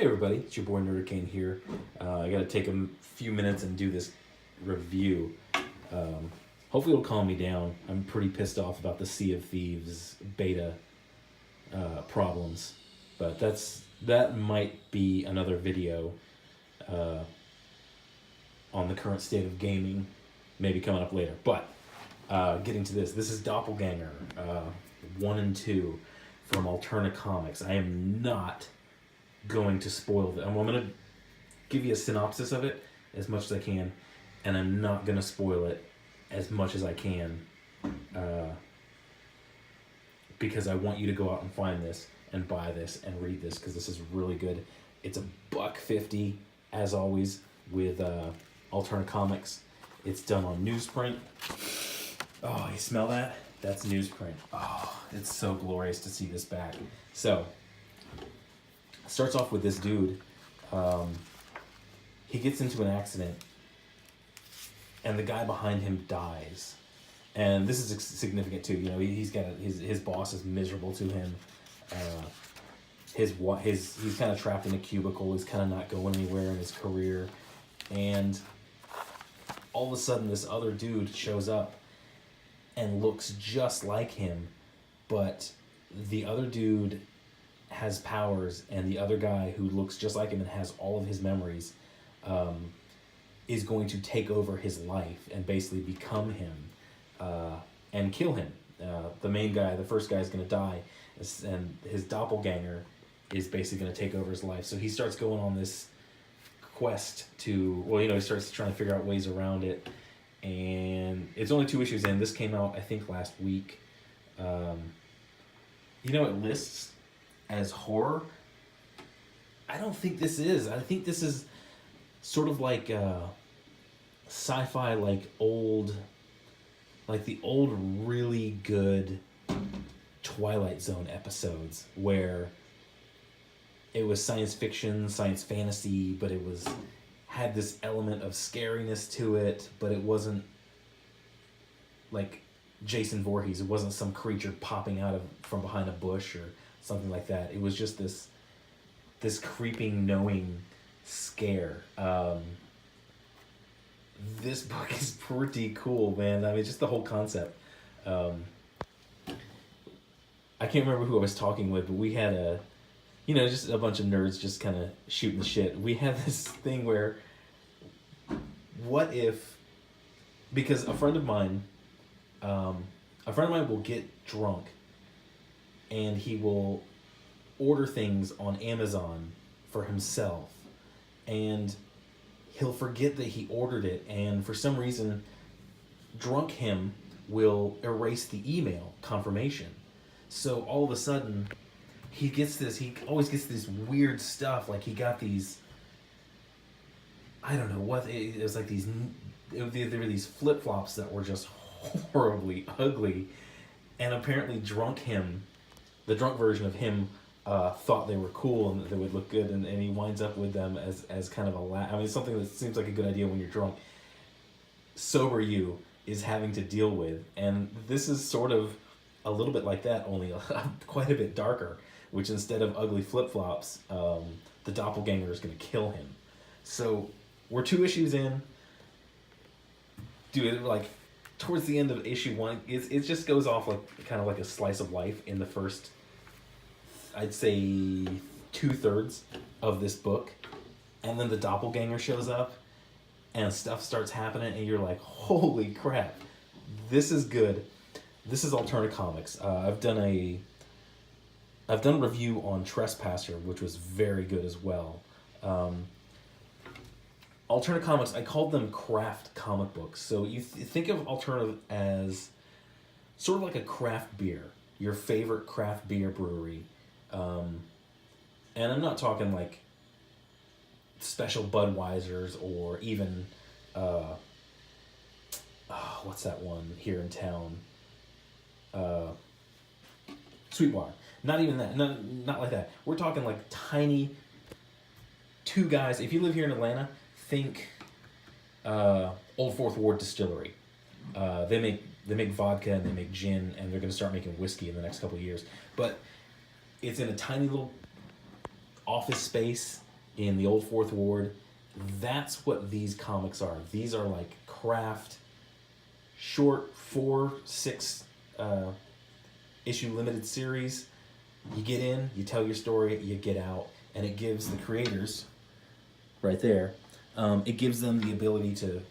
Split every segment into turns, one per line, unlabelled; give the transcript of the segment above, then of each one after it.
Hey everybody, it's your boy Nerdarcane here. I gotta take a few minutes and do this review. Hopefully it'll calm me down. I'm pretty pissed off about the Sea of Thieves beta problems. But that might be another video on the current state of gaming, maybe coming up later. But getting to this is Doppelgänger 1 and 2 from Alterna Comics. I am not going to spoil it. I'm going to give you a synopsis of it as much as I can, and I'm not going to spoil it as much as I can because I want you to go out and find this and buy this and read this because this is really good. It's $1.50 as always with Alterna Comics. It's done on newsprint. Oh, you smell that? That's newsprint. Oh, it's so glorious to see this back. So starts off with this dude. He gets into an accident and the guy behind him dies. And this is significant too. You know, he's got his boss is miserable to him. He's kind of trapped in a cubicle. He's kind of not going anywhere in his career. And all of a sudden this other dude shows up and looks just like him, but the other dude has powers, and the other guy who looks just like him and has all of his memories is going to take over his life and basically become him and kill him. The main guy, the first guy, is going to die, and his doppelganger is basically going to take over his life. So he starts going on this quest to, well, you know, he starts trying to figure out ways around it. And it's only 2 issues in. This came out, I think, last week. You know, it lists as horror. I don't think this is. I think this is sort of like sci-fi, like the old really good Twilight Zone episodes where it was science fiction, science fantasy, but it had this element of scariness to it, but it wasn't like Jason Voorhees. It wasn't some creature popping out from behind a bush or something like that. It was just this creeping, knowing scare. This book is pretty cool, man. I mean, just the whole concept. I can't remember who I was talking with, but we had just a bunch of nerds just kind of shooting the shit. We had this thing where, what if, because a friend of mine will get drunk and he will order things on Amazon for himself, and he'll forget that he ordered it, and for some reason, drunk him will erase the email confirmation. So all of a sudden, he always gets this weird stuff. Like he got these, I don't know what, it was like there were these flip-flops that were just horribly ugly. And apparently the drunk version of him thought they were cool and that they would look good. And he winds up with them as kind of I mean, something that seems like a good idea when you're drunk. Sober you is having to deal with. And this is sort of a little bit like that, only quite a bit darker. Which instead of ugly flip-flops, the doppelganger is going to kill him. So we're 2 issues in. Dude, like towards the end of issue 1, it just goes off like kind of like a slice of life in the first, I'd say 2/3 of this book, and then the doppelganger shows up, and stuff starts happening, and you're like, holy crap, this is good. This is Alterna Comics. I've done a review on Trespasser, which was very good as well. Alterna Comics, I called them craft comic books. So you think of Alterna as sort of like a craft beer, your favorite craft beer brewery. And I'm not talking like special Budweisers or even, what's that one here in town? Sweetwater. Not even that. Not like that. We're talking like tiny 2 guys. If you live here in Atlanta, think Old Fourth Ward Distillery. They make vodka and they make gin, and they're going to start making whiskey in the next couple of years. But it's in a tiny little office space, in the old Fourth Ward. That's what these comics are. These are like craft, short 4-6 issue limited series. You get in, you tell your story, you get out, and it gives the creators, right there, it gives them the ability to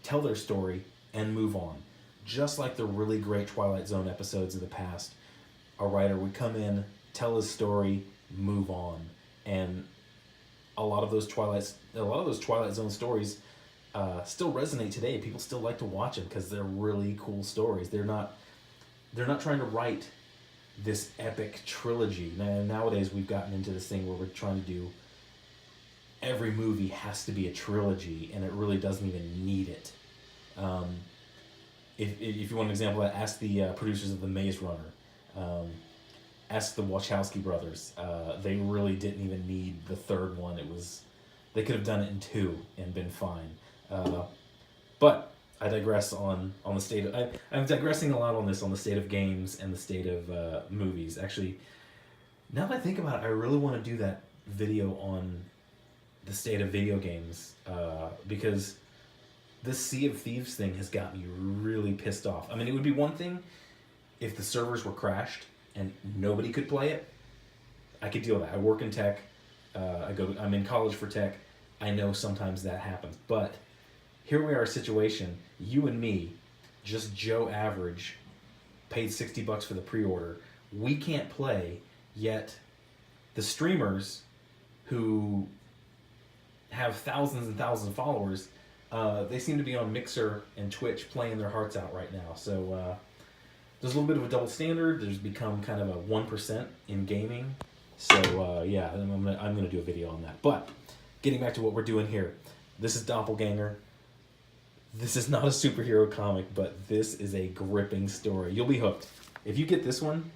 tell their story and move on. Just like the really great Twilight Zone episodes of the past, a writer would come in, tell his story, move on. And a lot of those Twilight Zone stories still resonate today. People still like to watch them because they're really cool stories. They're not trying to write this epic trilogy. Nowadays we've gotten into this thing where we're trying to do every movie has to be a trilogy, and it really doesn't even need it. If you want an example of that, ask the producers of The Maze Runner. Ask the Wachowski brothers. They really didn't even need the third one. They could have done it in 2 and been fine. But I digress on the state of... I'm digressing a lot on this, on the state of games and the state of movies. Actually, now that I think about it, I really want to do that video on the state of video games, because this Sea of Thieves thing has got me really pissed off. I mean, it would be one thing if the servers were crashed and nobody could play it. I could deal with that. I work in tech. I'm in college for tech. I know sometimes that happens. But here we are, a situation, you and me, just Joe average, paid $60 for the pre-order. We can't play, yet the streamers who have thousands and thousands of followers, they seem to be on Mixer and Twitch playing their hearts out right now. So there's a little bit of a double standard. There's become kind of a 1% in gaming. So yeah, I'm gonna do a video on that. But getting back to what we're doing here, this is Doppelgänger. This is not a superhero comic, but this is a gripping story. You'll be hooked. If you get this one,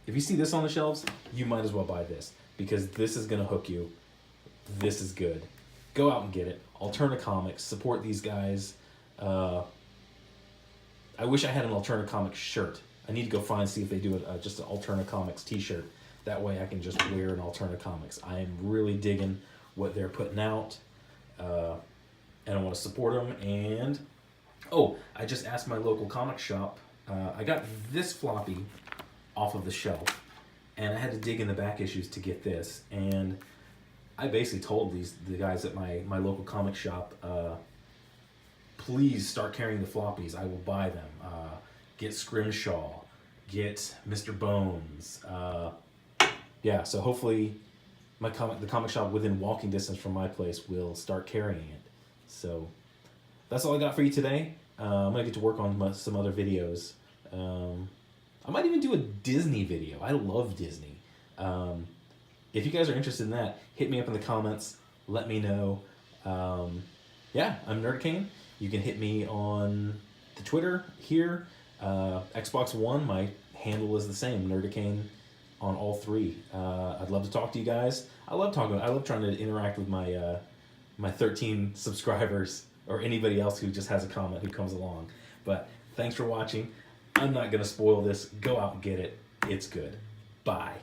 if you see this on the shelves, you might as well buy this, because this is gonna hook you. This is good. Go out and get it. Alterna Comics, support these guys. I wish I had an Alterna Comics shirt. I need to go see if they do just an Alterna Comics t-shirt. That way I can just wear an Alterna Comics. I am really digging what they're putting out. And I want to support them. And, oh, I just asked my local comic shop. I got this floppy off of the shelf, and I had to dig in the back issues to get this. And I basically told the guys at my local comic shop, please start carrying the floppies. I will buy them. Get Scrimshaw. Get Mr. Bones. Yeah, so hopefully the comic shop within walking distance from my place will start carrying it. So that's all I got for you today. I'm going to get to work on some other videos. I might even do a Disney video. I love Disney. If you guys are interested in that, hit me up in the comments. Let me know. Yeah, I'm Nerdcane. You can hit me on the Twitter here. Xbox One, my handle is the same, Nerdcane on all 3. I'd love to talk to you guys. I love trying to interact with my 13 subscribers, or anybody else who just has a comment who comes along. But thanks for watching. I'm not going to spoil this. Go out and get it. It's good. Bye.